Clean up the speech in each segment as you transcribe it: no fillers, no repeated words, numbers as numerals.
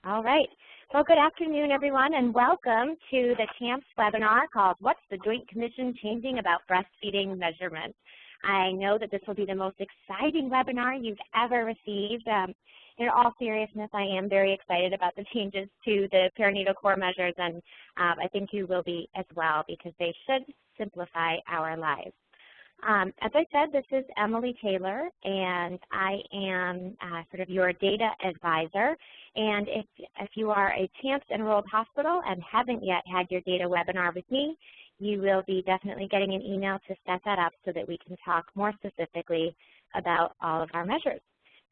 All right. Well, good afternoon, everyone, and welcome to the CHAMPS webinar called What's the Joint Commission Changing About Breastfeeding Measurement? I know that this will be the most exciting webinar you've ever received. In all seriousness, I am very excited about the changes to the perinatal core measures, and I think you will be as well because they should simplify our lives. As I said, this is Emily Taylor, and I am sort of your data advisor. And if you are a CHAMPS enrolled hospital and haven't yet had your data webinar with me, you will be definitely getting an email to set that up so that we can talk more specifically about all of our measures.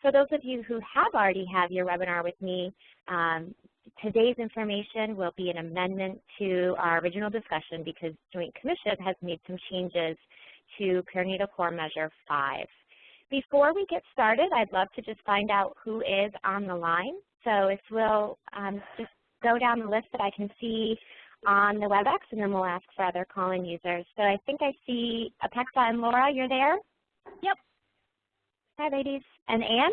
For those of you who have already had your webinar with me, today's information will be an amendment to our original discussion because Joint Commission has made some changes to perinatal core measure 5. Before we get started, I'd love to just find out who is on the line. So if we'll just go down the list that I can see on the WebEx, and then we'll ask for other call-in users. So I think I see Apexa and Laura, you're there? Yep. Hi, ladies. And Anne?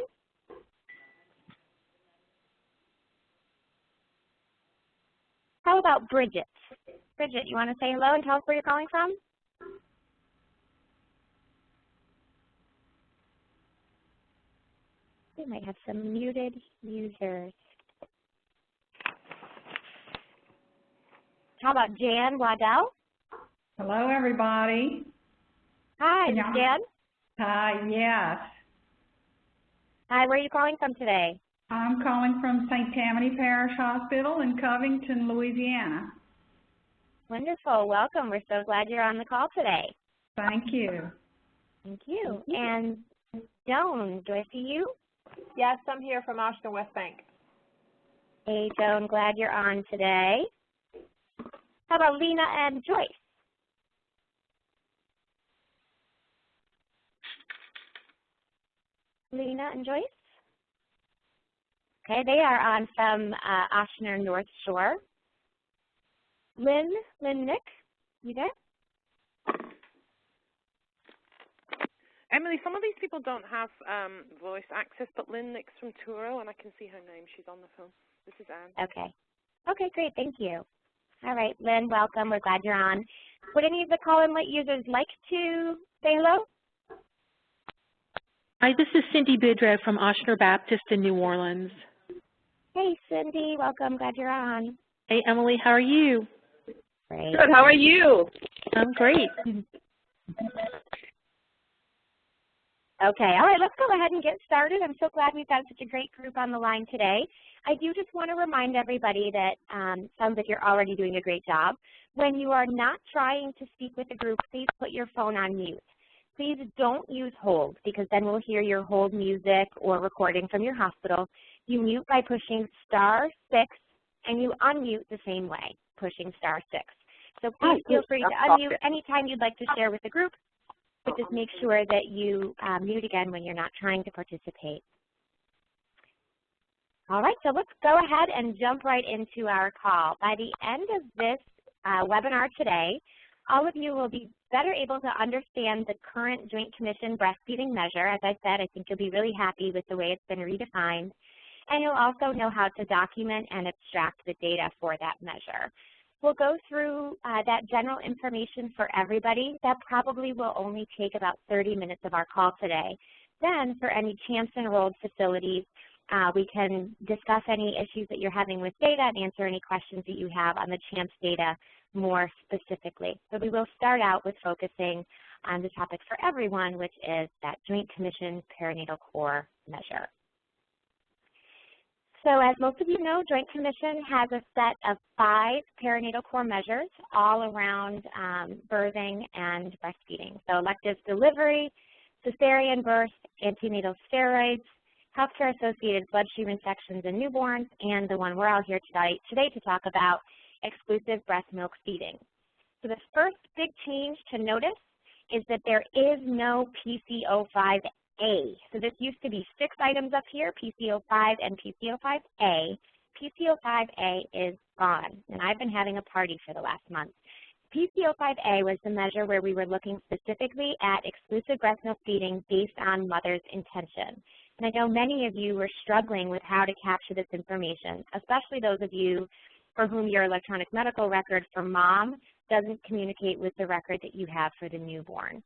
How about Bridget? Bridget, you want to say hello and tell us where you're calling from? We might have some muted users. How about Jan Waddell? Hello, everybody. Hi, Jan. Hi, yes. Hi, where are you calling from today? I'm calling from St. Tammany Parish Hospital in Covington, Louisiana. Wonderful. Welcome. We're so glad you're on the call today. Thank you. Thank you. And Joan, do I see you? Yes, I'm here from Austin, West Bank. Hey, Joan, glad you're on today. How about Lena and Joyce? Lena and Joyce? Okay, they are on from Oshner North Shore. Lynn Nick, you there? Emily, some of these people don't have voice access, but Lynn Nick's from Truro, and I can see her name. She's on the phone. This is Anne. Okay. Okay, great. Thank you. All right, Lynn, welcome. We're glad you're on. Would any of the call-in users like to say hello? Hi, this is Cindy Bidrew from Oshner Baptist in New Orleans. Hey, Cindy. Welcome. Glad you're on. Hey, Emily. How are you? Great. Good. How are you? I'm great. Okay, all right, let's go ahead and get started. I'm so glad we've got such a great group on the line today. I do just want to remind everybody that sounds like you're already doing a great job. When you are not trying to speak with the group, please put your phone on mute. Please don't use hold because then we'll hear your hold music or recording from your hospital. You mute by pushing *6 and you unmute the same way, pushing *6. So please feel free to unmute anytime you'd like to share with the group. But just make sure that you mute again when you're not trying to participate. All right, so let's go ahead and jump right into our call. By the end of this webinar today, all of you will be better able to understand the current Joint Commission breastfeeding measure. As I said, I think you'll be really happy with the way it's been redefined. And you'll also know how to document and abstract the data for that measure. We'll go through that general information for everybody. That probably will only take about 30 minutes of our call today. Then for any CHAMPS enrolled facilities, we can discuss any issues that you're having with data and answer any questions that you have on the CHAMPS data more specifically. So we will start out with focusing on the topic for everyone, which is that Joint Commission perinatal core measure. So as most of you know, Joint Commission has a set of 5 perinatal core measures all around birthing and breastfeeding. So elective delivery, cesarean birth, antenatal steroids, healthcare-associated bloodstream infections in newborns, and the one we're all here today to talk about, exclusive breast milk feeding. So the first big change to notice is that there is no PCO5A. So this used to be 6 items up here, PCO5 and PCO5A. PCO5A is gone, and I've been having a party for the last month. PCO5A was the measure where we were looking specifically at exclusive breast milk feeding based on mother's intention. And I know many of you were struggling with how to capture this information, especially those of you for whom your electronic medical record for mom doesn't communicate with the record that you have for the newborn.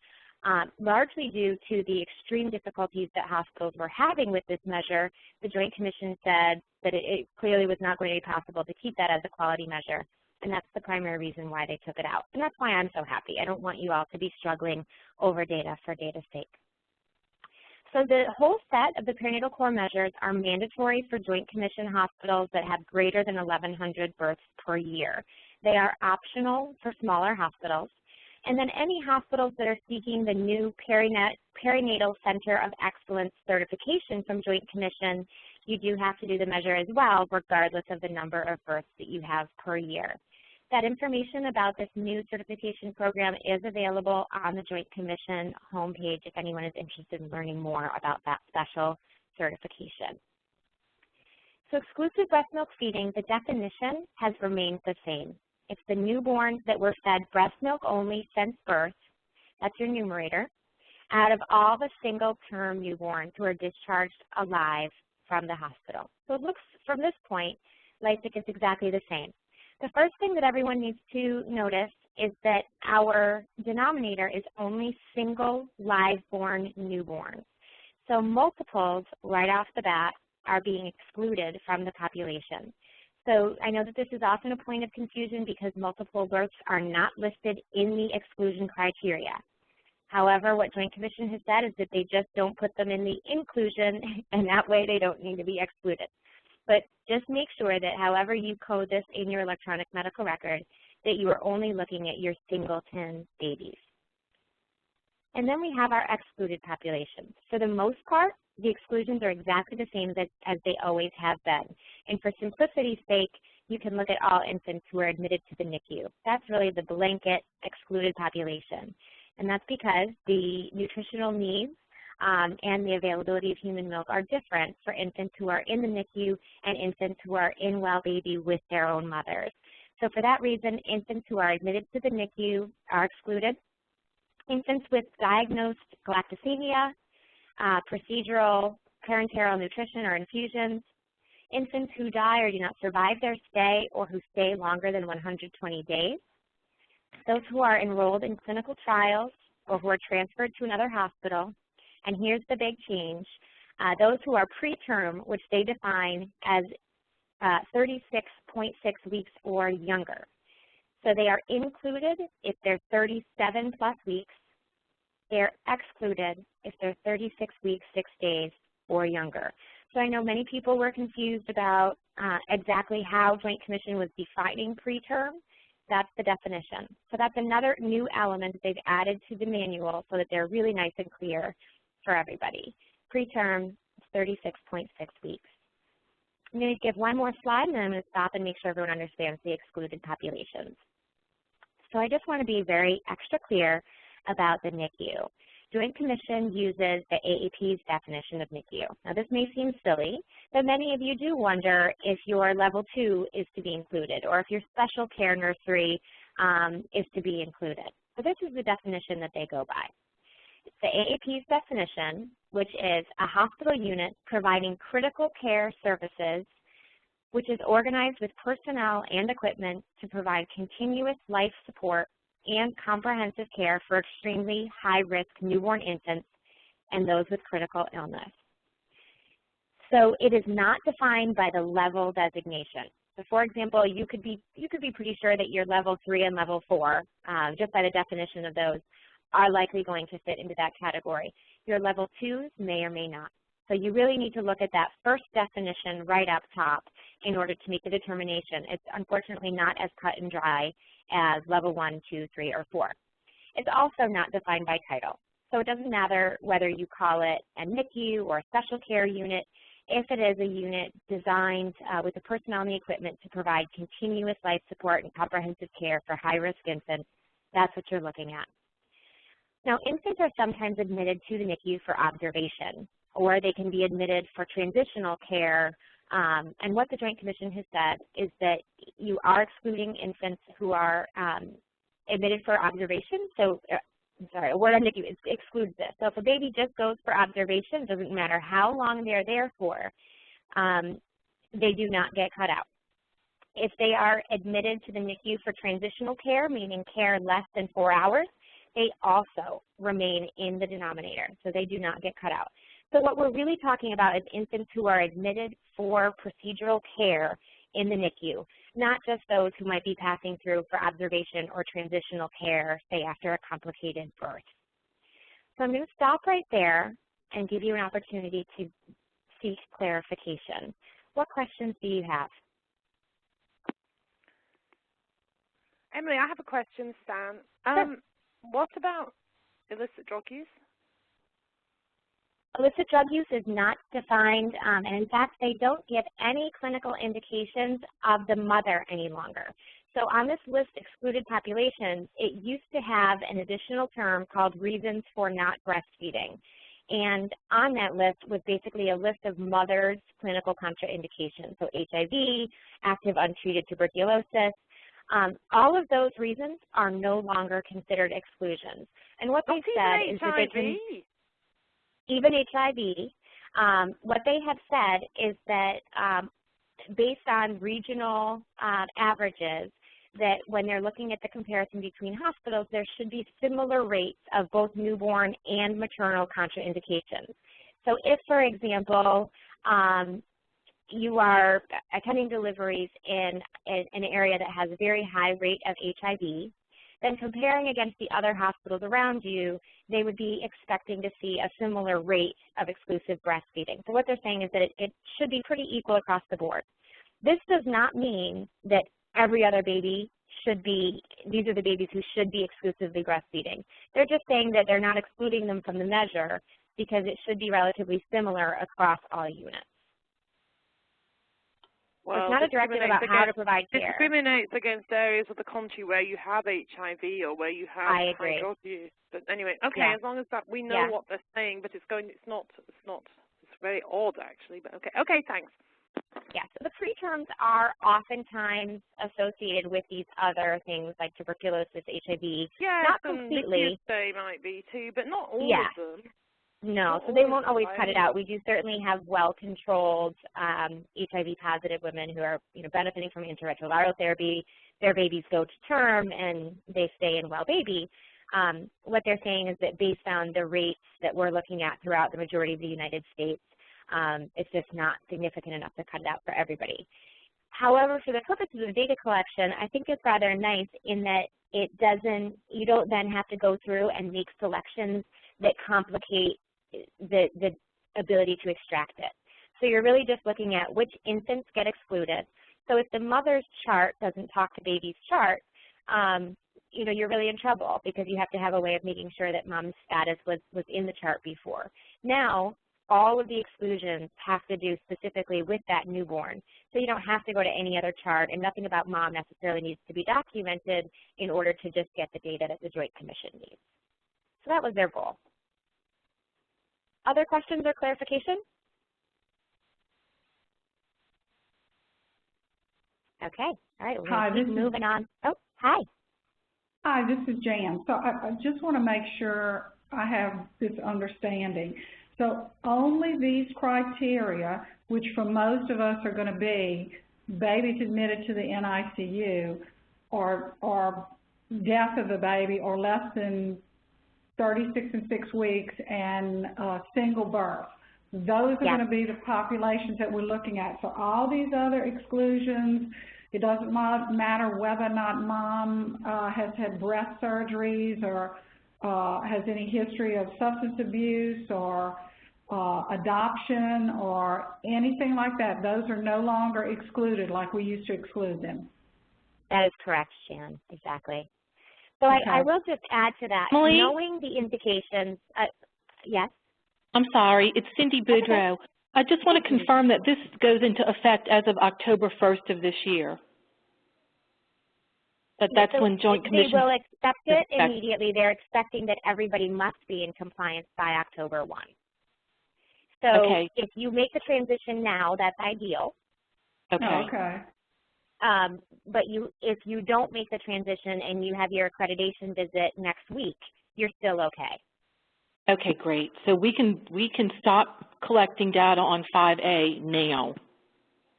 Largely due to the extreme difficulties that hospitals were having with this measure, the Joint Commission said that it clearly was not going to be possible to keep that as a quality measure, and that's the primary reason why they took it out. And that's why I'm so happy. I don't want you all to be struggling over data for data's sake. So the whole set of the perinatal core measures are mandatory for Joint Commission hospitals that have greater than 1,100 births per year. They are optional for smaller hospitals. And then any hospitals that are seeking the new Perinatal Center of Excellence certification from Joint Commission, you do have to do the measure as well, regardless of the number of births that you have per year. That information about this new certification program is available on the Joint Commission homepage if anyone is interested in learning more about that special certification. So exclusive breast milk feeding, the definition has remained the same. It's the newborns that were fed breast milk only since birth, that's your numerator, out of all the single-term newborns who are discharged alive from the hospital. So it looks, from this point, like it's exactly the same. The first thing that everyone needs to notice is that our denominator is only single live-born newborns. So multiples, right off the bat, are being excluded from the population. So I know that this is often a point of confusion because multiple births are not listed in the exclusion criteria. However, what Joint Commission has said is that they just don't put them in the inclusion, and that way they don't need to be excluded. But just make sure that however you code this in your electronic medical record, that you are only looking at your singleton babies. And then we have our excluded populations. For the most part, the exclusions are exactly the same as they always have been. And for simplicity's sake, you can look at all infants who are admitted to the NICU. That's really the blanket excluded population. And that's because the nutritional needs and the availability of human milk are different for infants who are in the NICU and infants who are in well baby with their own mothers. So for that reason, infants who are admitted to the NICU are excluded. Infants with diagnosed galactosemia, procedural parenteral nutrition or infusions, infants who die or do not survive their stay or who stay longer than 120 days, those who are enrolled in clinical trials or who are transferred to another hospital, and here's the big change, those who are preterm, which they define as 36.6 weeks or younger. So they are included if they're 37 plus weeks. They're excluded if they're 36 weeks, 6 days or younger. So I know many people were confused about exactly how Joint Commission was defining preterm. That's the definition. So that's another new element that they've added to the manual so that they're really nice and clear for everybody. Preterm is 36.6 weeks. I'm going to give one more slide and then I'm going to stop and make sure everyone understands the excluded populations. So I just want to be very extra clear about the NICU. Joint Commission uses the AAP's definition of NICU. Now this may seem silly, but many of you do wonder if your level 2 is to be included or if your special care nursery is to be included. So this is the definition that they go by. It's the AAP's definition, which is a hospital unit providing critical care services which is organized with personnel and equipment to provide continuous life support and comprehensive care for extremely high-risk newborn infants and those with critical illness. So it is not defined by the level designation. So for example, you could be pretty sure that your level 3 and level 4, just by the definition of those, are likely going to fit into that category. Your level 2s may or may not. So you really need to look at that first definition right up top in order to make the determination. It's unfortunately not as cut and dry as level 1, 2, 3, or 4. It's also not defined by title. So it doesn't matter whether you call it a NICU or a special care unit. If it is a unit designed with the personnel and the equipment to provide continuous life support and comprehensive care for high-risk infants, that's what you're looking at. Now, infants are sometimes admitted to the NICU for observation, or they can be admitted for transitional care. And what the Joint Commission has said is that you are excluding infants who are admitted for observation. So I'm sorry, a word on NICU excludes this. So if a baby just goes for observation, doesn't matter how long they're there for, they do not get cut out. If they are admitted to the NICU for transitional care, meaning care less than 4 hours, they also remain in the denominator, so they do not get cut out. So what we're really talking about is infants who are admitted for procedural care in the NICU, not just those who might be passing through for observation or transitional care, say after a complicated birth. So I'm going to stop right there and give you an opportunity to seek clarification. What questions do you have? Emily, I have a question, Stan. Sure. What about illicit drug use? Illicit drug use is not defined, and in fact, they don't give any clinical indications of the mother any longer. So on this list, excluded populations, it used to have an additional term called reasons for not breastfeeding. And on that list was basically a list of mothers' clinical contraindications, so HIV, active untreated tuberculosis. All of those reasons are no longer considered exclusions. And what they said is that they can, even HIV, what they have said is that based on regional averages, that when they're looking at the comparison between hospitals, there should be similar rates of both newborn and maternal contraindications. So if, for example, you are attending deliveries in an area that has a very high rate of HIV, then comparing against the other hospitals around you, they would be expecting to see a similar rate of exclusive breastfeeding. So what they're saying is that it should be pretty equal across the board. This does not mean that every other baby should be, these are the babies who should be exclusively breastfeeding. They're just saying that they're not excluding them from the measure because it should be relatively similar across all units. Well, it's not a directive about how to provide care. Discriminates against areas of the country where you have HIV or where you have high drug use. But anyway, okay, yeah. As long as that we know what they're saying, but it's very odd actually. But okay, thanks. Yeah, so the preterms are oftentimes associated with these other things like tuberculosis, HIV. Yeah, not completely. They might be too, but not all of them. No, so they won't always cut it out. We do certainly have well-controlled HIV-positive women who are, benefiting from antiretroviral therapy. Their babies go to term and they stay in well baby. What they're saying is that based on the rates that we're looking at throughout the majority of the United States, it's just not significant enough to cut it out for everybody. However, for the purposes of data collection, I think it's rather nice in that you don't then have to go through and make selections that complicate the ability to extract it. So you're really just looking at which infants get excluded. So if the mother's chart doesn't talk to baby's chart, you're really in trouble because you have to have a way of making sure that mom's status was in the chart before. Now, all of the exclusions have to do specifically with that newborn. So you don't have to go to any other chart, and nothing about mom necessarily needs to be documented in order to just get the data that the Joint Commission needs. So that was their goal. Other questions or clarification? Okay, all right, we're going to keep moving on. Oh, hi. Hi, this is Jan. So I just want to make sure I have this understanding. So only these criteria, which for most of us are going to be babies admitted to the NICU or death of the baby or less than 36 and 6 weeks and single birth. Those are going to be the populations that we're looking at. So all these other exclusions, it doesn't matter whether or not mom has had breast surgeries or has any history of substance abuse or adoption or anything like that. Those are no longer excluded like we used to exclude them. That is correct, Shan, exactly. So okay. I will just add to that, Emily? Knowing the indications, yes? I'm sorry, it's Cindy Boudreau. Okay. I just want to confirm that this goes into effect as of October 1st of this year. That's so when Joint Commission... They will accept it immediately. They're expecting that everybody must be in compliance by October 1. So if you make the transition now, that's ideal. Okay. But if you don't make the transition and you have your accreditation visit next week, you're still okay. Okay, great. So we can stop collecting data on 5A now.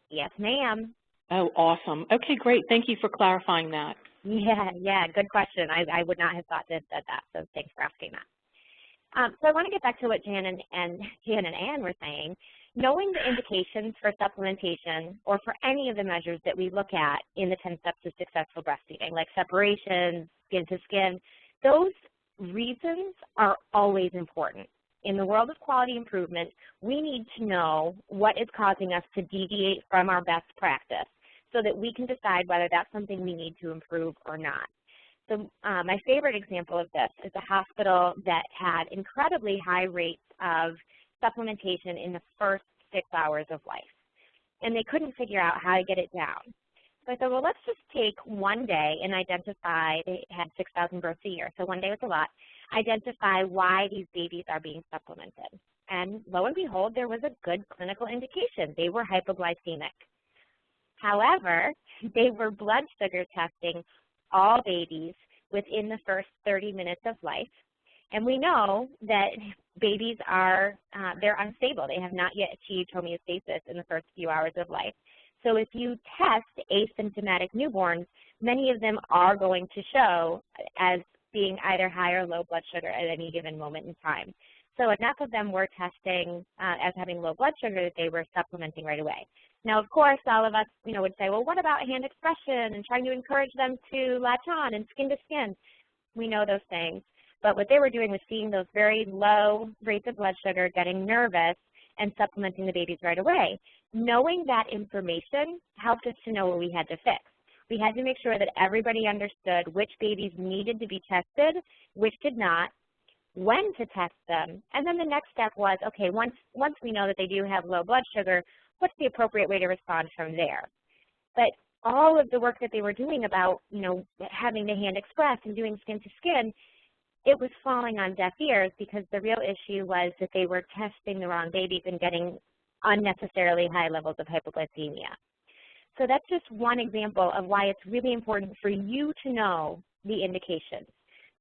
Yes, ma'am. Oh, awesome. Okay, great. Thank you for clarifying that. Yeah, good question. I would not have thought to have said that, so thanks for asking that. So I want to get back to what Jan and Ann were saying. Knowing the indications for supplementation or for any of the measures that we look at in the 10 steps to successful breastfeeding, like separation, skin to skin, those reasons are always important. In the world of quality improvement, we need to know what is causing us to deviate from our best practice so that we can decide whether that's something we need to improve or not. So my favorite example of this is a hospital that had incredibly high rates of supplementation in the first 6 hours of life, and they couldn't figure out how to get it down. So I thought, well, let's just take one day and identify, they had 6,000 births a year, so one day was a lot, identify why these babies are being supplemented. And lo and behold, there was a good clinical indication. They were hypoglycemic. However, they were blood sugar testing all babies within the first 30 minutes of life. And we know that babies are, they're unstable. They have not yet achieved homeostasis in the first few hours of life. So if you test asymptomatic newborns, many of them are going to show as being either high or low blood sugar at any given moment in time. So enough of them were testing as having low blood sugar that they were supplementing right away. Now, of course, all of us, would say, well, what about hand expression and trying to encourage them to latch on and skin to skin? We know those things. But what they were doing was seeing those very low rates of blood sugar, getting nervous, and supplementing the babies right away. Knowing that information helped us to know what we had to fix. We had to make sure that everybody understood which babies needed to be tested, which did not, when to test them, and then the next step was, okay, once we know that they do have low blood sugar, what's the appropriate way to respond from there? But all of the work that they were doing about, having the hand express and doing skin to skin, it was falling on deaf ears because the real issue was that they were testing the wrong babies and getting unnecessarily high levels of hypoglycemia. So that's just one example of why it's really important for you to know the indications.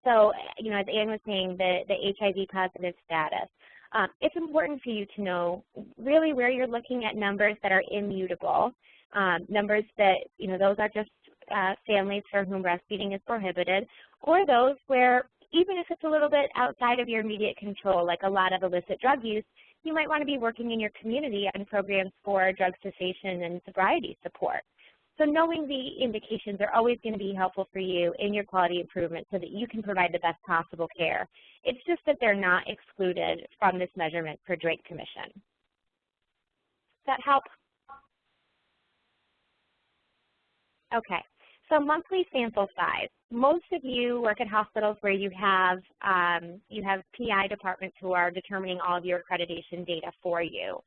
So, as Ann was saying, the HIV positive status, it's important for you to know really where you're looking at numbers that are immutable, numbers that, those are just families for whom breastfeeding is prohibited, or those where even if it's a little bit outside of your immediate control, like a lot of illicit drug use, you might want to be working in your community on programs for drug cessation and sobriety support. So knowing the indications are always going to be helpful for you in your quality improvement so that you can provide the best possible care. It's just that they're not excluded from this measurement per Joint Commission. Does that help? Okay. So monthly sample size. Most of you work at hospitals where you have PI departments who are determining all of your accreditation data for you.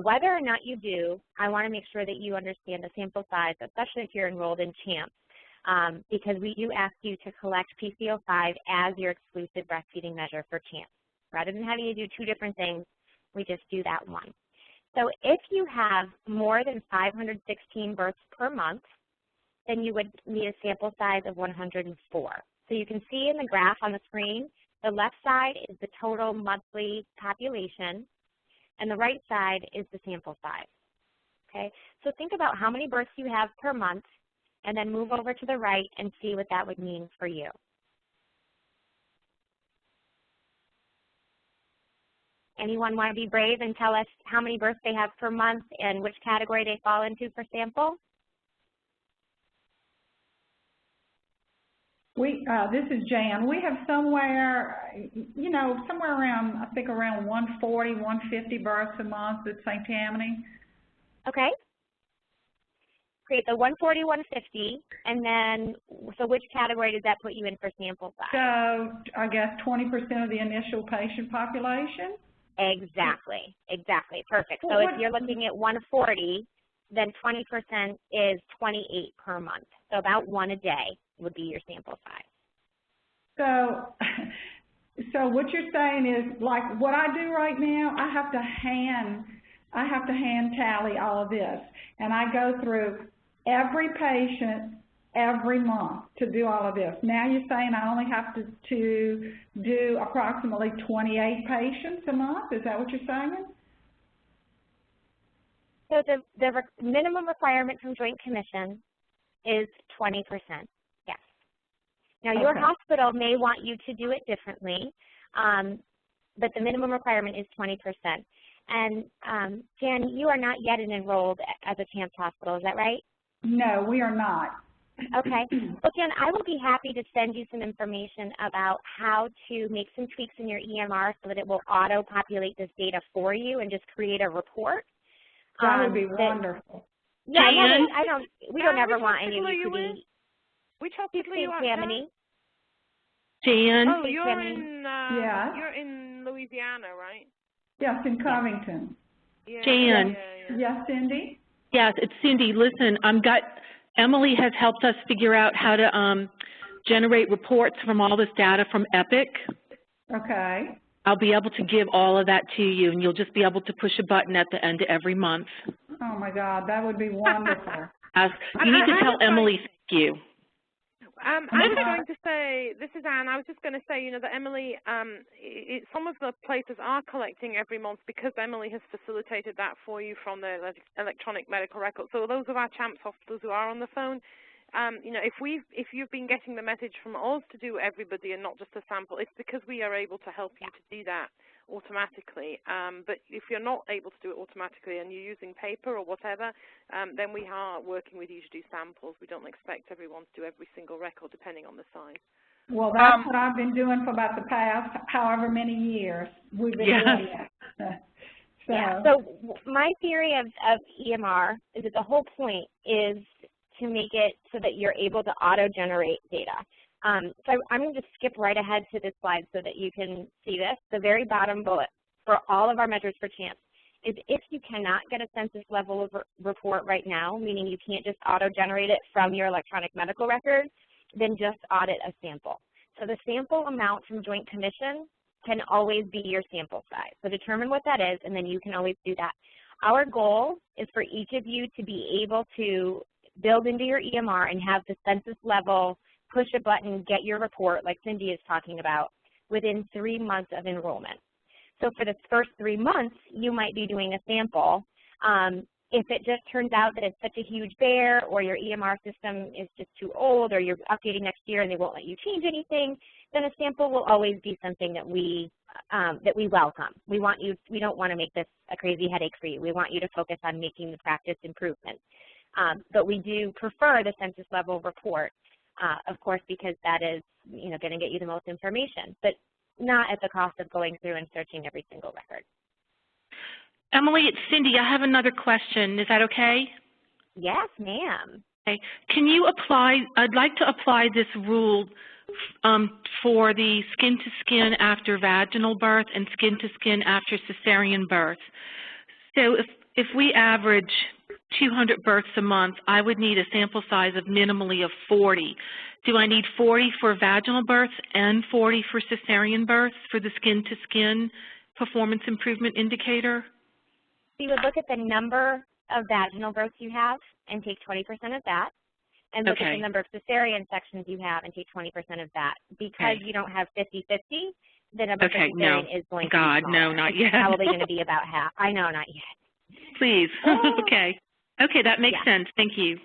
Whether or not you do, I want to make sure that you understand the sample size, especially if you're enrolled in CHAMPS, because we do ask you to collect PCO5 as your exclusive breastfeeding measure for CHAMPS. Rather than having to do two different things, we just do that one. So if you have more than 516 births per month, then you would need a sample size of 104. So you can see in the graph on the screen, the left side is the total monthly population, and the right side is the sample size. Okay? So think about how many births you have per month, and then move over to the right and see what that would mean for you. Anyone want to be brave and tell us how many births they have per month and which category they fall into for sample? This is Jan. We have somewhere, somewhere around, I think around 140, 150 births a month at St. Tammany. Okay. Great, so 140, 150, and then, so which category does that put you in for sample size? So, I guess 20% of the initial patient population? Exactly, perfect. So if you're looking at 140, then 20% is 28 per month. So about one a day would be your sample size. So what you're saying is, like what I do right now, I have to hand tally all of this, and I go through every patient every month to do all of this. Now you're saying I only have to do approximately 28 patients a month? Is that what you're saying? So the minimum requirement from Joint Commission is 20%, yes. Now your hospital may want you to do it differently, but the minimum requirement is 20%. And Jan, you are not yet enrolled as a CHAMPS hospital, is that right? No, we are not. Okay. Well, Jan, I will be happy to send you some information about how to make some tweaks in your EMR so that it will auto-populate this data for you and just create a report. That would be wonderful. Yeah, we don't ever want any of you to be. Which hospital are you at? Jan? Oh, you're in Louisiana, right? Yes, in Covington. Yeah. Jan. Yes, Cindy? Yes, it's Cindy. Listen, Emily has helped us figure out how to generate reports from all this data from Epic. Okay. I'll be able to give all of that to you, and you'll just be able to push a button at the end of every month. Oh, my God, that would be wonderful. You need to tell Emily thank you. I was going to say, this is Anne, I was just going to say, that Emily, some of the places are collecting every month because Emily has facilitated that for you from the electronic medical record. So those of our CHAMPS hospitals who are on the phone, if you've been getting the message from us to do everybody and not just a sample, it's because we are able to help you to do that automatically. But if you're not able to do it automatically and you're using paper or whatever, then we are working with you to do samples. We don't expect everyone to do every single record depending on the size. Well, that's what I've been doing for about the past however many years we've been doing that. So my theory of EMR is that the whole point is to make it so that you're able to auto-generate data. So I'm going to just skip right ahead to this slide so that you can see this. The very bottom bullet for all of our measures for CHAMPS is if you cannot get a census level report right now, meaning you can't just auto-generate it from your electronic medical record, then just audit a sample. So the sample amount from Joint Commission can always be your sample size. So determine what that is, and then you can always do that. Our goal is for each of you to be able to build into your EMR and have the census level, push a button, get your report like Cindy is talking about within 3 months of enrollment. So for the first 3 months, you might be doing a sample. If it just turns out that it's such a huge bear or your EMR system is just too old or you're updating next year and they won't let you change anything, then a sample will always be something that we welcome. We don't want to make this a crazy headache for you. We want you to focus on making the practice improvements. But we do prefer the census level report, of course, because that is going to get you the most information, but not at the cost of going through and searching every single record. Emily, it's Cindy. I have another question. Is that okay? Yes, ma'am. Okay. Can you I'd like to apply this rule for the skin-to-skin after vaginal birth and skin-to-skin after cesarean birth. So if we average 200 births a month, I would need a sample size of minimally of 40. Do I need 40 for vaginal births and 40 for cesarean births for the skin-to-skin performance improvement indicator? So you would look at the number of vaginal births you have and take 20% of that, and look at the number of cesarean sections you have and take 20% of that. Because you don't have 50-50, the number of cesarean is going to be smaller. No, not yet. It's probably going to be about half. I know, not yet. Please. Okay, that makes sense. Thank you.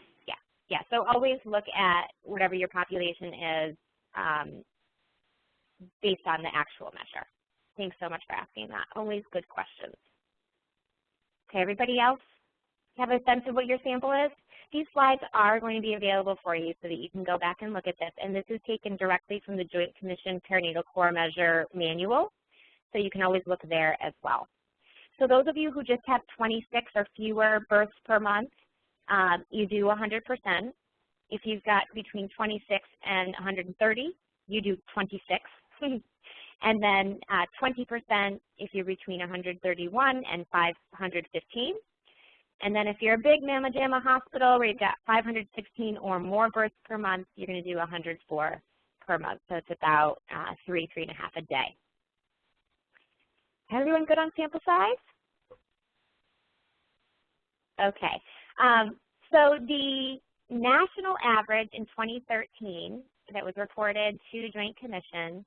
Yeah, so always look at whatever your population is based on the actual measure. Thanks so much for asking that. Always good questions. Okay, everybody else have a sense of what your sample is? These slides are going to be available for you so that you can go back and look at this. And this is taken directly from the Joint Commission Perinatal Core Measure Manual, so you can always look there as well. So those of you who just have 26 or fewer births per month, you do 100%. If you've got between 26 and 130, you do 26. And then 20% if you're between 131 and 515. And then if you're a big Mama Jamma hospital where you've got 516 or more births per month, you're going to do 104 per month. So it's about 3.5 a day. Everyone good on sample size? Okay. So the national average in 2013 that was reported to the Joint Commission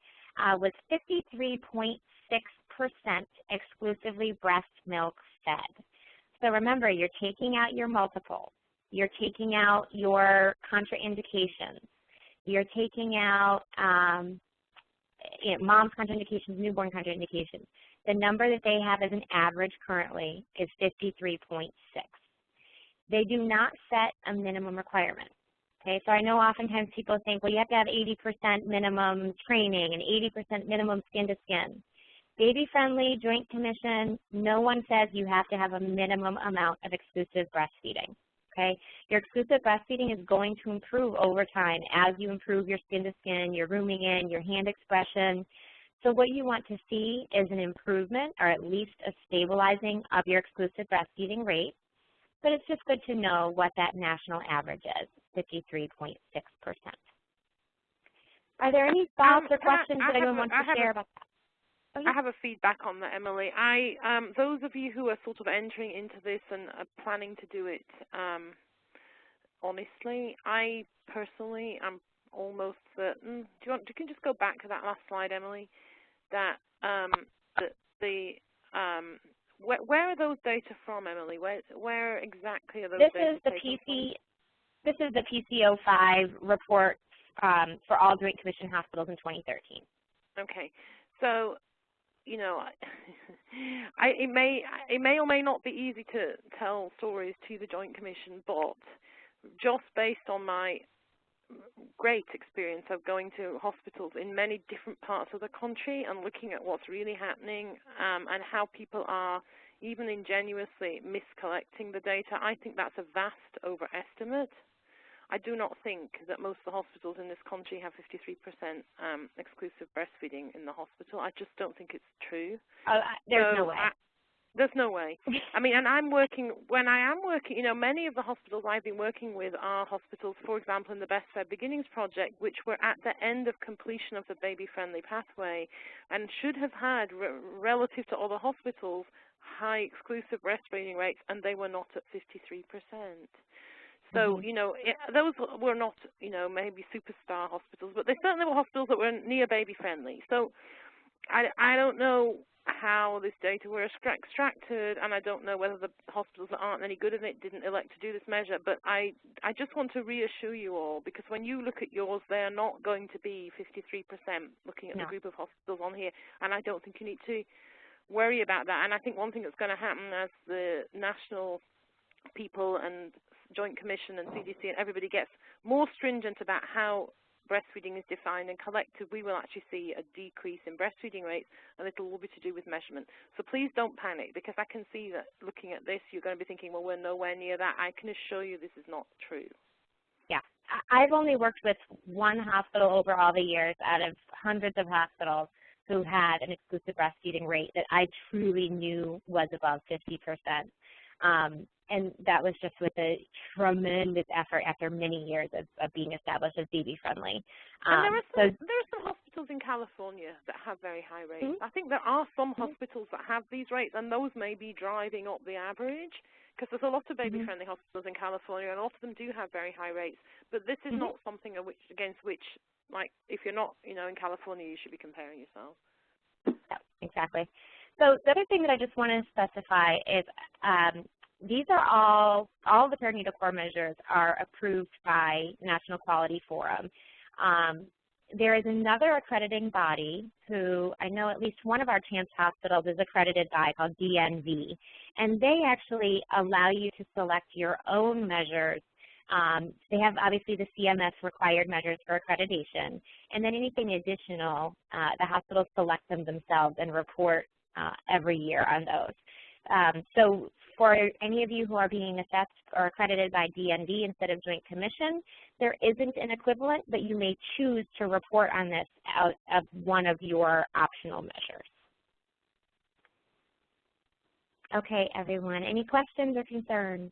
was 53.6% exclusively breast milk fed. So remember, you're taking out your multiple, you're taking out your contraindications, you're taking out mom's contraindications, newborn contraindications. The number that they have as an average currently is 53.6. They do not set a minimum requirement. Okay, so I know oftentimes people think, well, you have to have 80% minimum training and 80% minimum skin to skin. Baby-friendly, Joint Commission, no one says you have to have a minimum amount of exclusive breastfeeding. Okay, your exclusive breastfeeding is going to improve over time as you improve your skin to skin, your rooming in, your hand expression. So what you want to see is an improvement or at least a stabilizing of your exclusive breastfeeding rate. But it's just good to know what that national average is, 53.6%. Are there any thoughts or questions that anyone wants to share about that? Oh, yeah. I have a feedback on that, Emily. Those of you who are sort of entering into this and are planning to do it honestly, I personally am almost certain. You can just go back to that last slide, Emily? That where are those data from, Emily? Where exactly are those data taken from? This is the PCO5 report for all Joint Commission hospitals in 2013. Okay, so you know, it may or may not be easy to tell stories to the Joint Commission, but just based on my great experience of going to hospitals in many different parts of the country and looking at what's really happening and how people are even ingenuously miscollecting the data, I think that's a vast overestimate. I do not think that most of the hospitals in this country have 53% exclusive breastfeeding in the hospital. I just don't think it's true. There's no way. There's no way. I mean, and when I am working, you know, many of the hospitals I've been working with are hospitals, for example, in the Best Fed Beginnings project, which were at the end of completion of the baby-friendly pathway and should have had, relative to other hospitals, high exclusive breastfeeding rates, and they were not at 53%. So, you know, those were not, you know, maybe superstar hospitals, but they certainly were hospitals that were near baby-friendly. So I don't know how this data were extracted, and I don't know whether the hospitals that aren't any good at it didn't elect to do this measure, but I just want to reassure you all, because when you look at yours, they are not going to be 53% looking at the group of hospitals on here, and I don't think you need to worry about that. And I think one thing that's going to happen as the national people and Joint Commission and CDC and everybody gets more stringent about how breastfeeding is defined and collected, we will actually see a decrease in breastfeeding rates, and it will all be to do with measurement. So please don't panic, because I can see that looking at this, you're going to be thinking, well, we're nowhere near that. I can assure you this is not true. Yeah. I've only worked with one hospital over all the years out of hundreds of hospitals who had an exclusive breastfeeding rate that I truly knew was above 50%. And that was just with a tremendous effort after many years of being established as baby-friendly. And there are some hospitals in California that have very high rates. I think there are some hospitals that have these rates, and those may be driving up the average, because there's a lot of baby-friendly hospitals in California, and a lot of them do have very high rates. But this is not something against which, like, if you're not, you know, in California, you should be comparing yourself. Yeah, exactly. So the other thing that I just want to specify is these are all the perinatal core measures are approved by National Quality Forum. There is another accrediting body who I know at least one of our CHAMPS hospitals is accredited by, called DNV, and they actually allow you to select your own measures. They have obviously the CMS required measures for accreditation, and then anything additional, the hospitals select them themselves and report every year on those. So for any of you who are being assessed or accredited by DNV instead of Joint Commission, there isn't an equivalent, but you may choose to report on this out of one of your optional measures. Okay, everyone, any questions or concerns?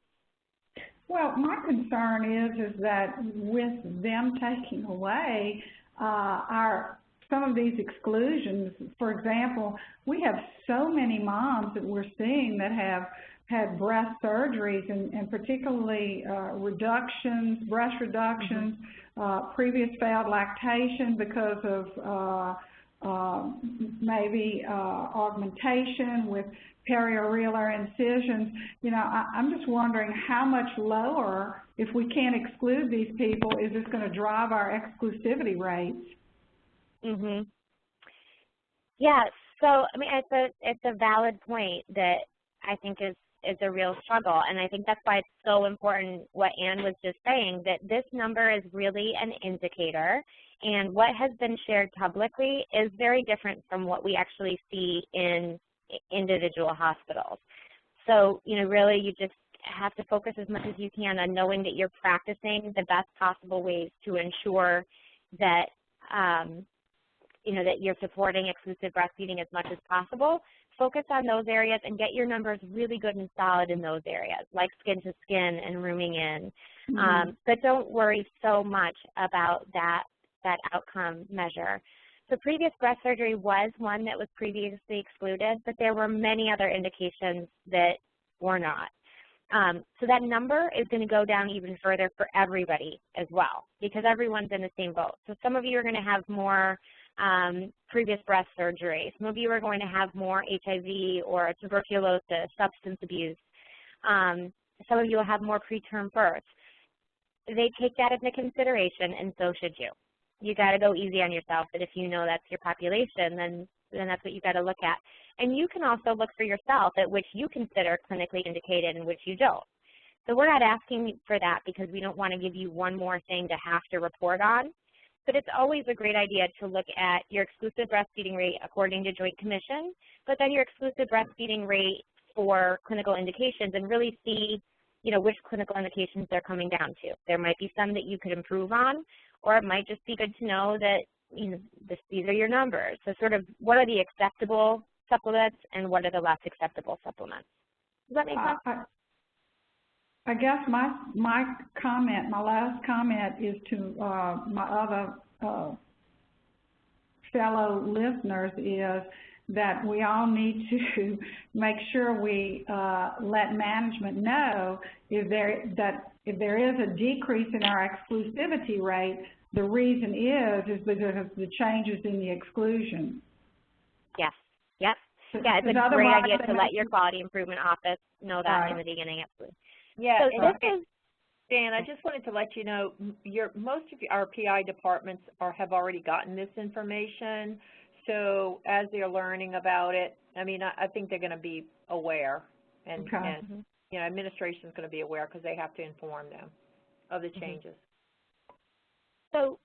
Well, my concern is that with them taking away some of these exclusions, for example, we have so many moms that we're seeing that have had breast surgeries and particularly reductions, breast reductions, previous failed lactation because of maybe augmentation with perioreolar incisions. You know, I'm just wondering how much lower, if we can't exclude these people, is this going to drive our exclusivity rates? Yeah, so I mean, it's a valid point that I think is a real struggle, and I think that's why it's so important what Ann was just saying, that this number is really an indicator, and what has been shared publicly is very different from what we actually see in individual hospitals. So, you know, really you just have to focus as much as you can on knowing that you're practicing the best possible ways to ensure that you know, that you're supporting exclusive breastfeeding as much as possible. Focus on those areas and get your numbers really good and solid in those areas, like skin to skin and rooming in. But don't worry so much about that outcome measure. So previous breast surgery was one that was previously excluded, but there were many other indications that were not. So that number is going to go down even further for everybody as well, because everyone's in the same boat. So some of you are going to have more previous breast surgery. Some of you are going to have more HIV or tuberculosis, substance abuse. Some of you will have more preterm births. They take that into consideration, and so should you. You got to go easy on yourself, but if you know that's your population, then that's what you got to look at. And you can also look for yourself at which you consider clinically indicated and which you don't. So we're not asking for that because we don't want to give you one more thing to have to report on. But it's always a great idea to look at your exclusive breastfeeding rate according to Joint Commission, but then your exclusive breastfeeding rate for clinical indications and really see, you know, which clinical indications they're coming down to. There might be some that you could improve on, or it might just be good to know that, you know, these are your numbers. So sort of what are the acceptable supplements and what are the less acceptable supplements? Does that make sense? I guess my comment, my last comment is to my other fellow listeners is that we all need to make sure we let management know if there is a decrease in our exclusivity rate, the reason is because of the changes in the exclusion. Yes. Yep. Yeah, it's a great idea to let your quality improvement office know that in the beginning, absolutely. Yeah, so Dan, I just wanted to let you know, most of our PI departments have already gotten this information. So as they're learning about it, I mean, I think they're going to be aware, and you know, administration is going to be aware because they have to inform them of the changes. So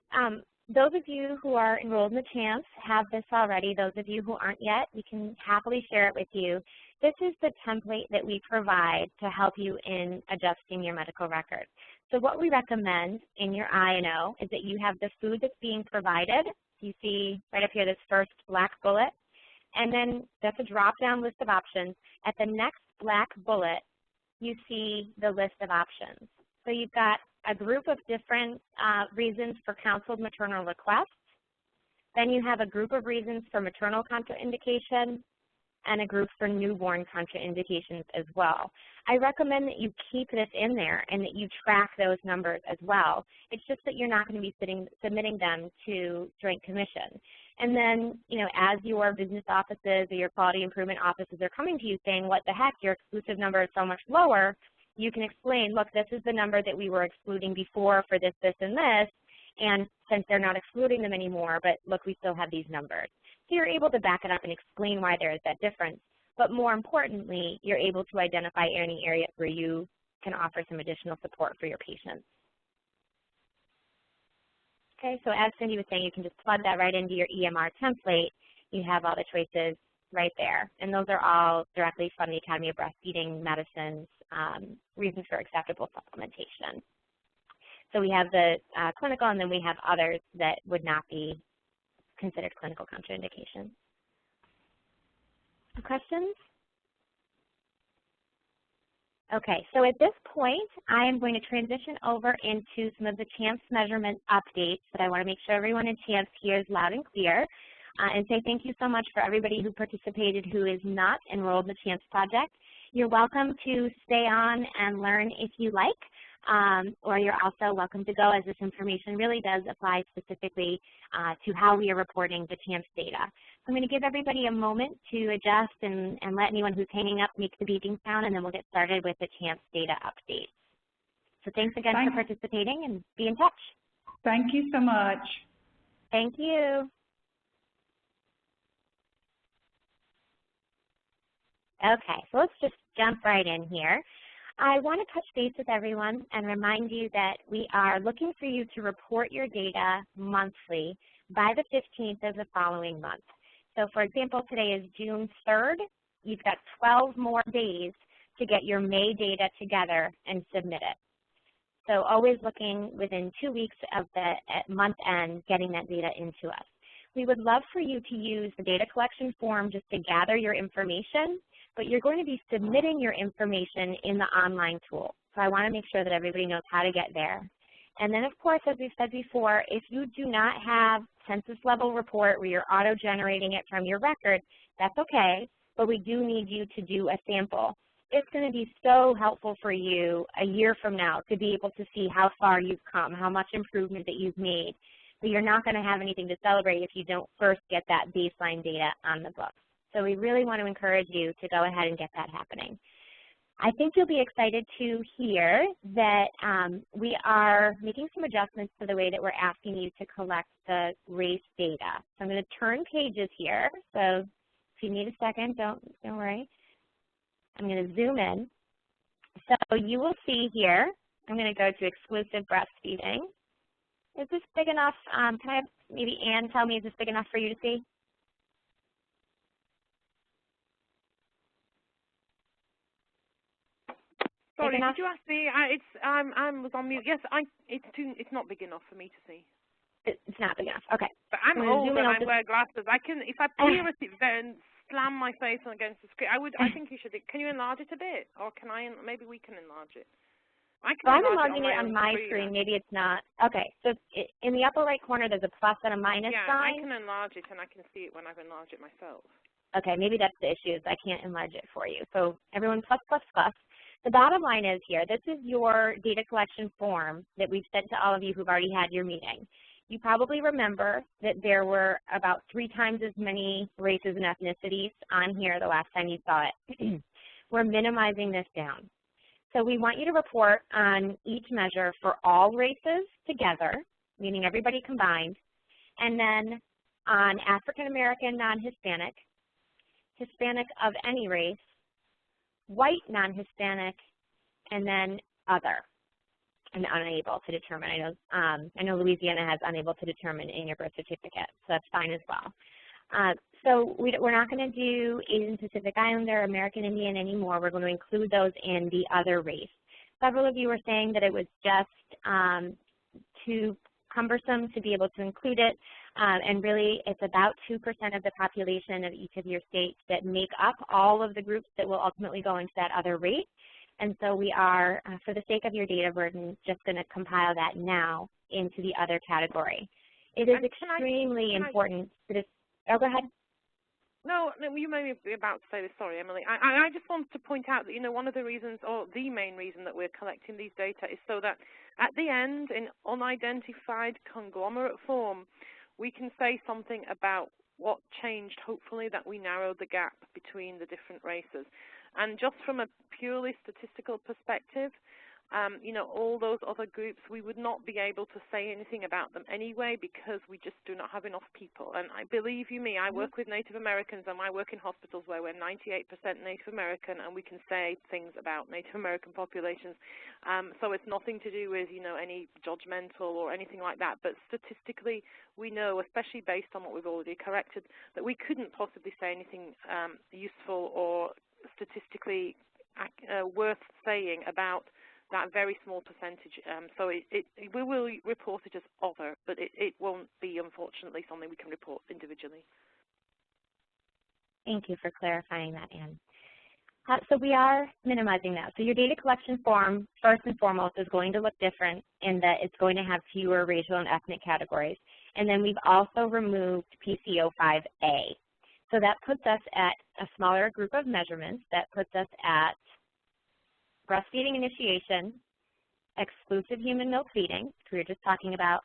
those of you who are enrolled in the CHAMPS have this already. Those of you who aren't yet, we can happily share it with you. This is the template that we provide to help you in adjusting your medical records. So what we recommend in your I&O is that you have the food that's being provided. You see right up here this first black bullet, and then that's a drop-down list of options. At the next black bullet, you see the list of options. So you've got a group of different reasons for counseled maternal requests. Then you have a group of reasons for maternal contraindication and a group for newborn contraindications as well. I recommend that you keep this in there and that you track those numbers as well. It's just that you're not going to be submitting them to Joint Commission. And then, you know, as your business offices or your quality improvement offices are coming to you saying, what the heck, your exclusive number is so much lower, you can explain, look, this is the number that we were excluding before for this, this, and this, and since they're not excluding them anymore, but look, we still have these numbers. So you're able to back it up and explain why there is that difference. But more importantly, you're able to identify any areas where you can offer some additional support for your patients. Okay, so as Cindy was saying, you can just plug that right into your EMR template. You have all the choices right there. And those are all directly from the Academy of Breastfeeding Medicine's reasons for acceptable supplementation. So we have the clinical, and then we have others that would not be considered clinical contraindications. Questions? Okay, so at this point, I am going to transition over into some of the CHAMPS measurement updates that I want to make sure everyone in CHAMPS hears loud and clear, and say thank you so much for everybody who participated who is not enrolled in the CHAMPS project. You're welcome to stay on and learn if you like, or you're also welcome to go, as this information really does apply specifically to how we are reporting the TAMPS data. So I'm going to give everybody a moment to adjust and let anyone who's hanging up make the beeping sound, and then we'll get started with the TAMPS data update. So thanks again for participating, and be in touch. Thank you so much. Thank you. Okay, so let's just jump right in here. I want to touch base with everyone and remind you that we are looking for you to report your data monthly by the 15th of the following month. So for example, today is June 3rd. You've got 12 more days to get your May data together and submit it. So always looking within 2 weeks of the month end, getting that data into us. We would love for you to use the data collection form just to gather your information, but you're going to be submitting your information in the online tool. So I want to make sure that everybody knows how to get there. And then, of course, as we've said before, if you do not have census level report where you're auto-generating it from your record, that's okay, but we do need you to do a sample. It's going to be so helpful for you a year from now to be able to see how far you've come, how much improvement that you've made. But you're not going to have anything to celebrate if you don't first get that baseline data on the books. So we really want to encourage you to go ahead and get that happening. I think you'll be excited to hear that we are making some adjustments to the way that we're asking you to collect the race data. So I'm going to turn pages here. So if you need a second, don't worry. I'm going to zoom in. So you will see here, I'm going to go to exclusive breastfeeding. Is this big enough? Can I have maybe Ann tell me, is this big enough for you to see? Sorry, did you ask me? I was on mute. Yes, it's not big enough for me to see. It's not big enough. Okay. But I'm old and I wear glasses. I can, if I peer at it and slam my face against the screen, I think you should. Can you enlarge it a bit, or can I? Maybe we can enlarge it. I'm enlarging it on my screen. Maybe it's not. Okay. So in the upper right corner, there's a plus and a minus sign. Yeah, I can enlarge it, and I can see it when I've enlarged it myself. Okay. Maybe that's the issue. Is I can't enlarge it for you. So everyone, plus, plus, plus. The bottom line is here, this is your data collection form that we've sent to all of you who've already had your meeting. You probably remember that there were about 3 times as many races and ethnicities on here the last time you saw it. We're minimizing this down. So we want you to report on each measure for all races together, meaning everybody combined, and then on African American non-Hispanic, Hispanic of any race, white non-Hispanic, and then other, and unable to determine. I know Louisiana has unable to determine in your birth certificate, so that's fine as well. So we're not going to do Asian Pacific Islander, American Indian anymore. We're going to include those in the other race. Several of you were saying that it was just too cumbersome to be able to include it, and really it's about 2% of the population of each of your states that make up all of the groups that will ultimately go into that other rate. And so we are, for the sake of your data burden, just going to compile that now into the other category. It is extremely important to this. Oh, go ahead. No, you may be about to say this. Sorry, Emily. I just wanted to point out that, you know, one of the reasons, or the main reason that we're collecting these data is so that at the end, in unidentified conglomerate form, we can say something about what changed, hopefully, that we narrowed the gap between the different races. And just from a purely statistical perspective, you know, all those other groups, we would not be able to say anything about them anyway because we just do not have enough people. And I believe you me, I work with Native Americans and I work in hospitals where we're 98% Native American and we can say things about Native American populations. So it's nothing to do with, you know, any judgmental or anything like that. But statistically, we know, especially based on what we've already corrected, that we couldn't possibly say anything useful or statistically worth saying about that very small percentage. So we will report it as other, but it won't be, unfortunately, something we can report individually. Thank you for clarifying that, Ann. So we are minimizing that. So your data collection form, first and foremost, is going to look different in that it's going to have fewer racial and ethnic categories. And then we've also removed PCO5A. So that puts us at a smaller group of measurements. That puts us at breastfeeding initiation, exclusive human milk feeding, which we were just talking about,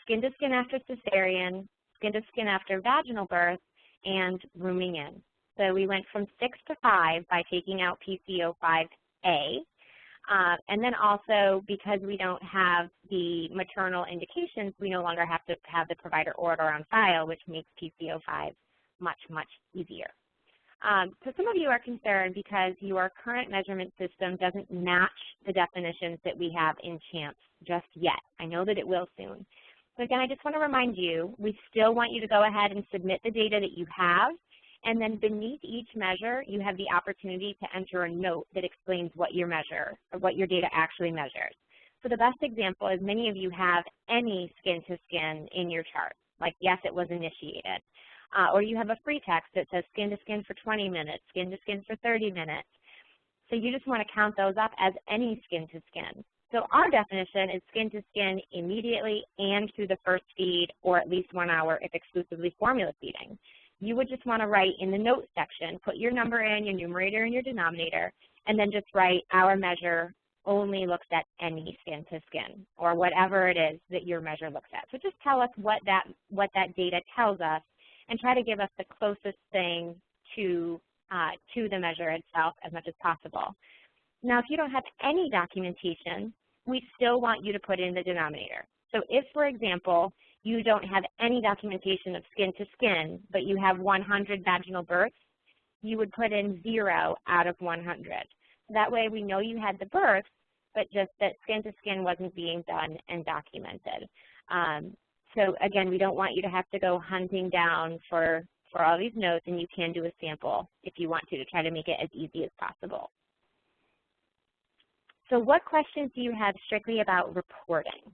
skin to skin after cesarean, skin to skin after vaginal birth, and rooming in. So we went from 6 to 5 by taking out PCO5A. And then also, because we don't have the maternal indications, we no longer have to have the provider order on file, which makes PCO5 much, much easier. So some of you are concerned because your current measurement system doesn't match the definitions that we have in CHAMPS just yet. I know that it will soon. So again, I just want to remind you, we still want you to go ahead and submit the data that you have, and then beneath each measure, you have the opportunity to enter a note that explains what your measure, or what your data actually measures. So the best example is many of you have any skin-to-skin in your chart, like yes, it was initiated. Or you have a free text that says skin-to-skin for 20 minutes, skin-to-skin for 30 minutes. So you just want to count those up as any skin-to-skin. So our definition is skin-to-skin immediately and through the first feed, or at least 1 hour if exclusively formula feeding. You would just want to write in the notes section, put your number in, your numerator and your denominator, and then just write our measure only looks at any skin-to-skin, or whatever it is that your measure looks at. So just tell us what that data tells us, and try to give us the closest thing to the measure itself as much as possible. Now, if you don't have any documentation, we still want you to put in the denominator. So if, for example, you don't have any documentation of skin-to-skin, but you have 100 vaginal births, you would put in 0 out of 100. That way we know you had the births, but just that skin-to-skin wasn't being done and documented. So again, we don't want you to have to go hunting down for all these notes, and you can do a sample if you want to try to make it as easy as possible. So what questions do you have strictly about reporting?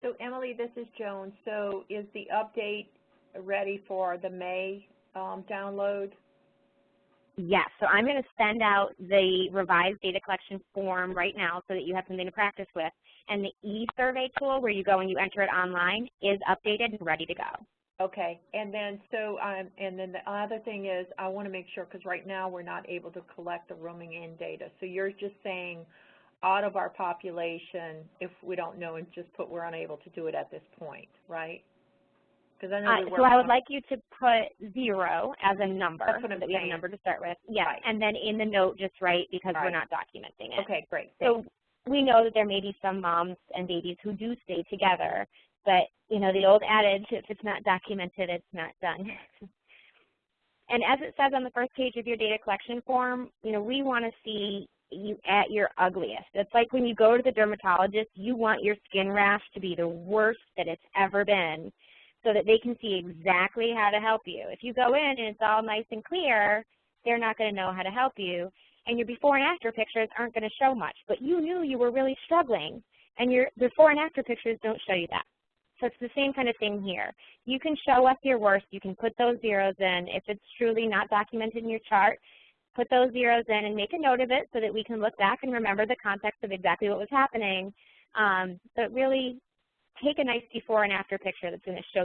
So Emily, this is Joan. So is the update ready for the May download? Yes, so I'm going to send out the revised data collection form right now so that you have something to practice with. And the e-survey tool where you go and you enter it online is updated and ready to go. Okay, and then and then the other thing is I want to make sure, because right now we're not able to collect the rooming in data. So you're just saying out of our population, if we don't know, and just put we're unable to do it at this point, right? Because I know so I would like you to put 0 as a number, so that we have a number to start with. Yeah, right. And then in the note just write because we're not documenting it. Okay, great. So we know that there may be some moms and babies who do stay together, but you know, the old adage, if it's not documented, it's not done. And as it says on the first page of your data collection form, you know, we want to see you at your ugliest. It's like when you go to the dermatologist, you want your skin rash to be the worst that it's ever been so that they can see exactly how to help you. If you go in and it's all nice and clear, they're not going to know how to help you. And your before and after pictures aren't going to show much, but you knew you were really struggling, and your before and after pictures don't show you that. So it's the same kind of thing here. You can show us your worst. You can put those zeros in. If it's truly not documented in your chart, put those zeros in and make a note of it so that we can look back and remember the context of exactly what was happening. But really take a nice before and after picture that's going to show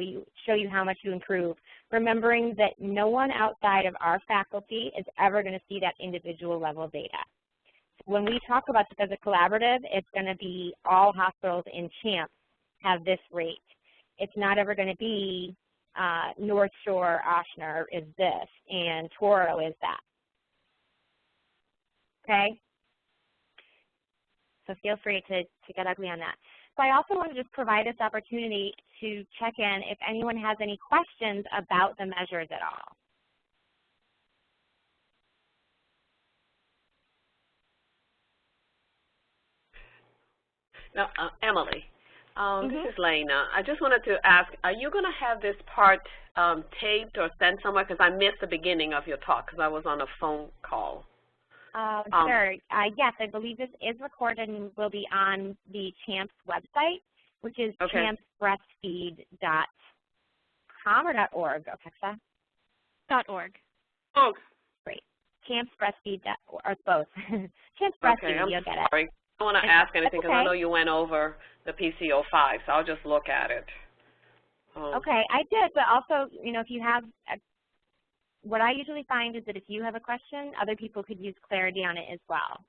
you how much you improve, remembering that no one outside of our faculty is ever going to see that individual level data. When we talk about this as a collaborative, it's going to be all hospitals in CHAMPS have this rate. It's not ever going to be North Shore, Ochsner is this, and Toro is that. Okay? So feel free to get ugly on that. So I also want to just provide this opportunity to check in if anyone has any questions about the measures at all. Now, Emily, this is Lena. I just wanted to ask, are you going to have this part taped or sent somewhere? Because I missed the beginning of your talk because I was on a phone call. Sure. Yes, I believe this is recorded and will be on the CHAMPS website, which is champsbreastfeed.com or .org, Opexa? .org. Oh. Great. Champsbreastfeed.org, or both. Champs Breastfeed, okay, you'll get it. Sorry. I don't want to ask anything because okay. I know you went over the PCO5, so I'll just look at it. Okay, I did, but also, you know, if you have what I usually find is that if you have a question, other people could use clarity on it as well.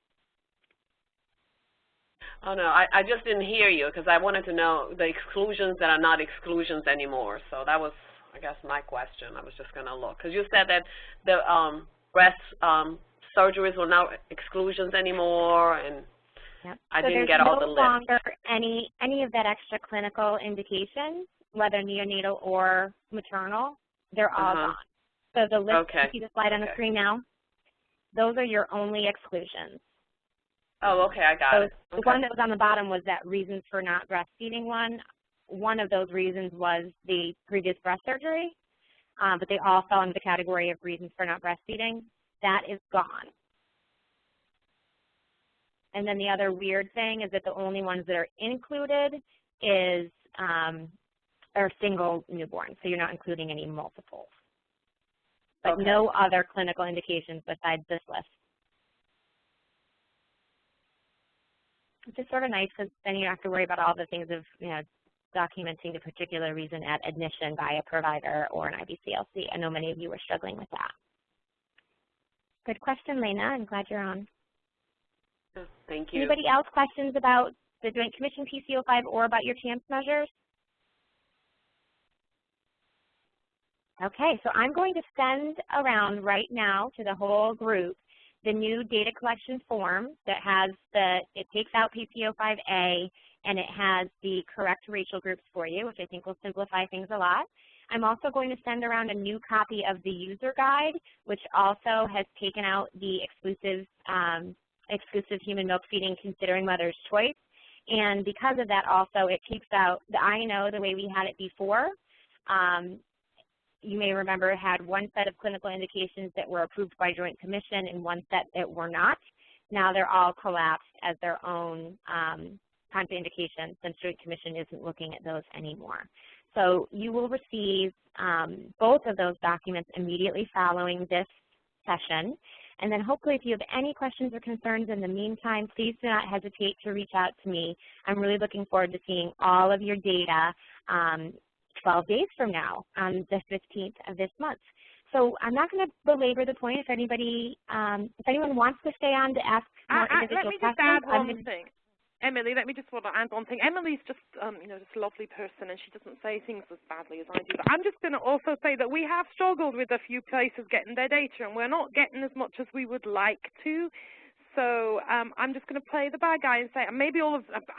Oh, no, I just didn't hear you because I wanted to know the exclusions that are not exclusions anymore. So that was, I guess, my question. I was just going to look. Because you said that the breast surgeries were not exclusions anymore, and yep. I didn't get all the list. So there's no longer any of that extra clinical indication, whether neonatal or maternal, they're all gone. So the list, you see the slide on the screen now? Those are your only exclusions. Oh, okay, I got it. The one that was on the bottom was that reasons for not breastfeeding one. One of those reasons was the previous breast surgery, but they all fell into the category of reasons for not breastfeeding. That is gone. And then the other weird thing is that the only ones that are included are single newborns, so you're not including any multiples. But no other clinical indications besides this list. Which is sort of nice because then you don't have to worry about all the things of, documenting the particular reason at admission by a provider or an IBCLC. I know many of you were struggling with that. Good question, Lena. I'm glad you're on. Thank you. Anybody else questions about the Joint Commission PC05 or about your TAMPS measures? Okay, so I'm going to send around right now to the whole group the new data collection form that has it takes out PC05A and it has the correct racial groups for you, which I think will simplify things a lot. I'm also going to send around a new copy of the user guide, which also has taken out the exclusive human milk feeding considering mother's choice. And because of that also, it takes out the INO the way we had it before. You may remember it had one set of clinical indications that were approved by Joint Commission and one set that were not. Now they're all collapsed as their own contraindications since Joint Commission isn't looking at those anymore. So you will receive both of those documents immediately following this session. And then hopefully if you have any questions or concerns in the meantime, please do not hesitate to reach out to me. I'm really looking forward to seeing all of your data 12 days from now on the 15th of this month. So I'm not going to belabor the point. If anyone wants to stay on to ask more individual questions. Let me just add one thing. Emily, let me just add one thing. Emily's just, just a lovely person, and she doesn't say things as badly as I do. But I'm just going to also say that we have struggled with a few places getting their data, and we're not getting as much as we would like to. So I'm just going to play the bad guy and say, maybe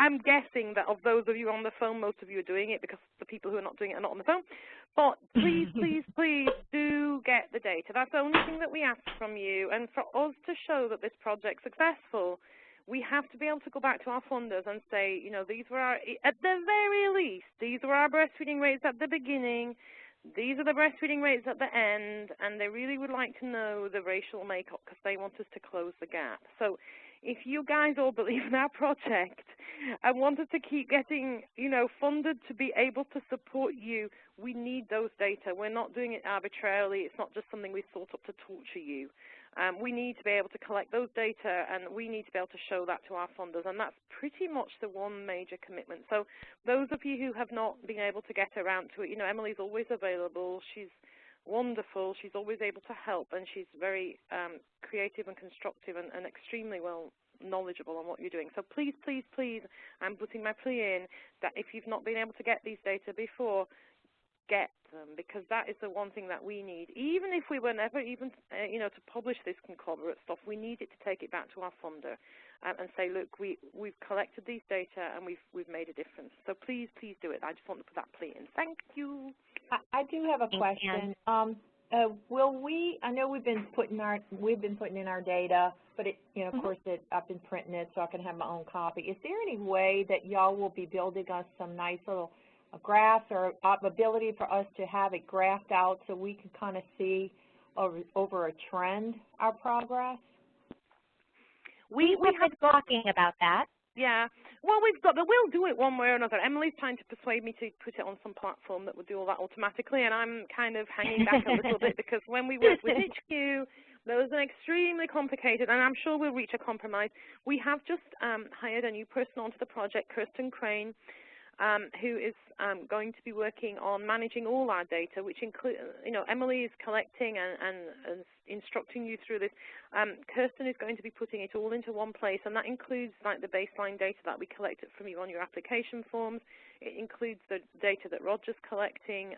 I'm guessing that of those of you on the phone, most of you are doing it because the people who are not doing it are not on the phone. But please, please, please do get the data. That's the only thing that we ask from you. And for us to show that this project's successful, we have to be able to go back to our funders and say, these were at the very least, these were our breastfeeding rates at the beginning. These are the breastfeeding rates at the end, and they really would like to know the racial makeup because they want us to close the gap. So if you guys all believe in our project and want us to keep getting, funded to be able to support you, we need those data. We're not doing it arbitrarily. It's not just something we thought up to torture you. We need to be able to collect those data, and we need to be able to show that to our funders, and that's pretty much the one major commitment. So those of you who have not been able to get around to it, Emily's always available. She's wonderful. She's always able to help, and she's very creative and constructive and extremely well knowledgeable on what you're doing. So please, please, please, I'm putting my plea in that if you've not been able to get these data before, get them, because that is the one thing that we need. Even if we were never even, to publish this conglomerate stuff, we need it to take it back to our funder and say, look, we've collected these data and we've made a difference. So please, please do it. I just want to put that plea in. Thank you. I do have a question. Will we? I know we've been putting in our data, but of course, I've been printing it so I can have my own copy. Is there any way that y'all will be building us some nice little graphs or ability for us to have it graphed out so we can kind of see over a trend our progress? We've been talking about that. Yeah. Well, we'll do it one way or another. Emily's trying to persuade me to put it on some platform that would do all that automatically, and I'm kind of hanging back a little bit because when we worked with HQ, there was an extremely complicated, and I'm sure we'll reach a compromise. We have just hired a new person onto the project, Kirsten Crane. who is going to be working on managing all our data, which include, Emily is collecting and instructing you through this. Kirsten is going to be putting it all into one place, and that includes like the baseline data that we collected from you on your application forms. It includes the data that Roger's collecting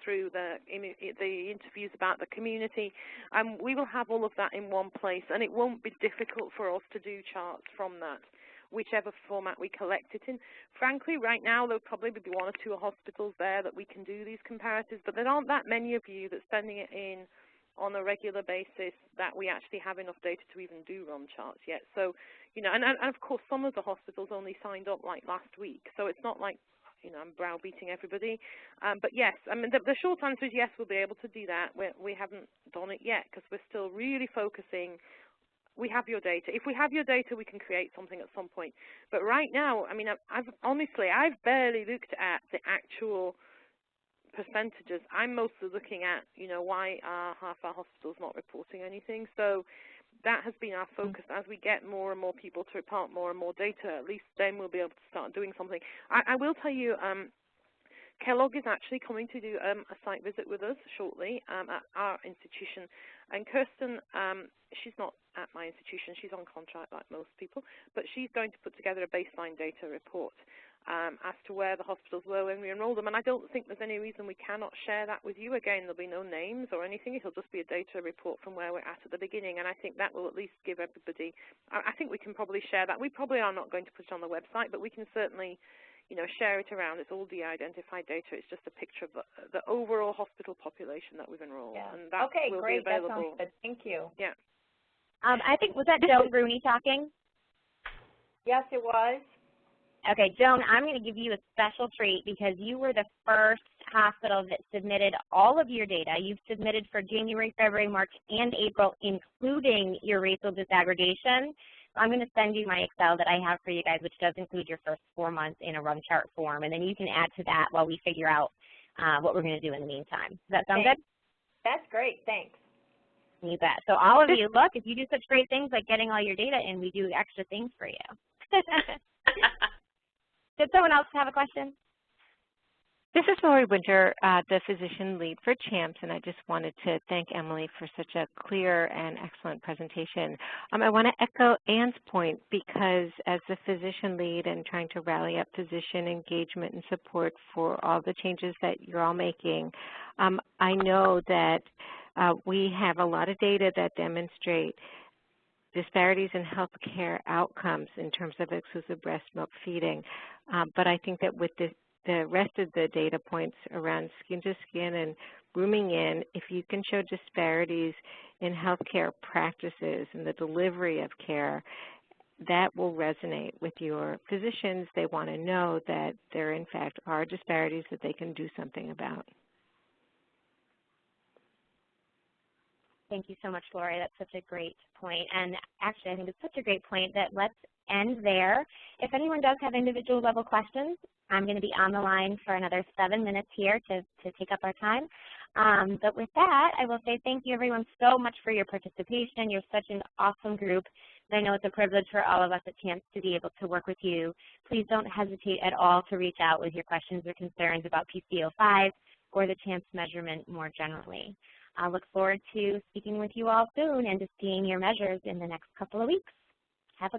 through the interviews about the community. We will have all of that in one place, and it won't be difficult for us to do charts from that, whichever format we collect it in. Frankly, right now, there'll probably be 1 or 2 hospitals there that we can do these comparatives, but there aren't that many of you that's sending it in on a regular basis that we actually have enough data to even do run charts yet. So, and of course, some of the hospitals only signed up like last week, so it's not like, I'm browbeating everybody. But yes, I mean, the short answer is yes, we'll be able to do that. We haven't done it yet because we're still really focusing. We have your data. If we have your data, we can create something at some point. But right now, I mean, I've barely looked at the actual percentages. I'm mostly looking at, why are half our hospitals not reporting anything. So that has been our focus. As we get more and more people to report more and more data, at least then we'll be able to start doing something. I will tell you, Kellogg is actually coming to do a site visit with us shortly at our institution. And Kirsten, she's not at my institution, she's on contract like most people, but she's going to put together a baseline data report as to where the hospitals were when we enrolled them. And I don't think there's any reason we cannot share that with you. Again, there'll be no names or anything. It'll just be a data report from where we're at the beginning. And I think that will at least give everybody, I think we can probably share that. We probably are not going to put it on the website, but we can certainly share it around. It's all de-identified data. It's just a picture of the overall hospital population that we've enrolled. Yeah. And that okay, will great. be available. That sounds good. Thank you. Yeah. I think, was that Joan Bruni talking? Yes, it was. Okay, Joan, I'm going to give you a special treat because you were the first hospital that submitted all of your data. You've submitted for January, February, March, and April, including your racial disaggregation. I'm going to send you my Excel that I have for you guys, which does include your first 4 months in a run chart form, and then you can add to that while we figure out what we're going to do in the meantime. Does that sound good? That's great. Thanks. You bet. So all of you, look, if you do such great things like getting all your data in, we do extra things for you. Did someone else have a question? This is Lori Winter, the physician lead for CHAMPS, and I just wanted to thank Emily for such a clear and excellent presentation. I want to echo Ann's point because as the physician lead and trying to rally up physician engagement and support for all the changes that you're all making, I know that we have a lot of data that demonstrate disparities in healthcare outcomes in terms of exclusive breast milk feeding. But I think that with the rest of the data points around skin to skin and rooming in, if you can show disparities in healthcare practices and the delivery of care, that will resonate with your physicians. They want to know that there in fact are disparities that they can do something about. Thank you so much, Lori. That's such a great point. And actually, I think it's such a great point that let's end there. If anyone does have individual level questions, I'm going to be on the line for another 7 minutes here to take up our time. But with that, I will say thank you, everyone, so much for your participation. You're such an awesome group. And I know it's a privilege for all of us at CHAMPS to be able to work with you. Please don't hesitate at all to reach out with your questions or concerns about PCO5 or the CHAMPS measurement more generally. I look forward to speaking with you all soon and to seeing your measures in the next couple of weeks.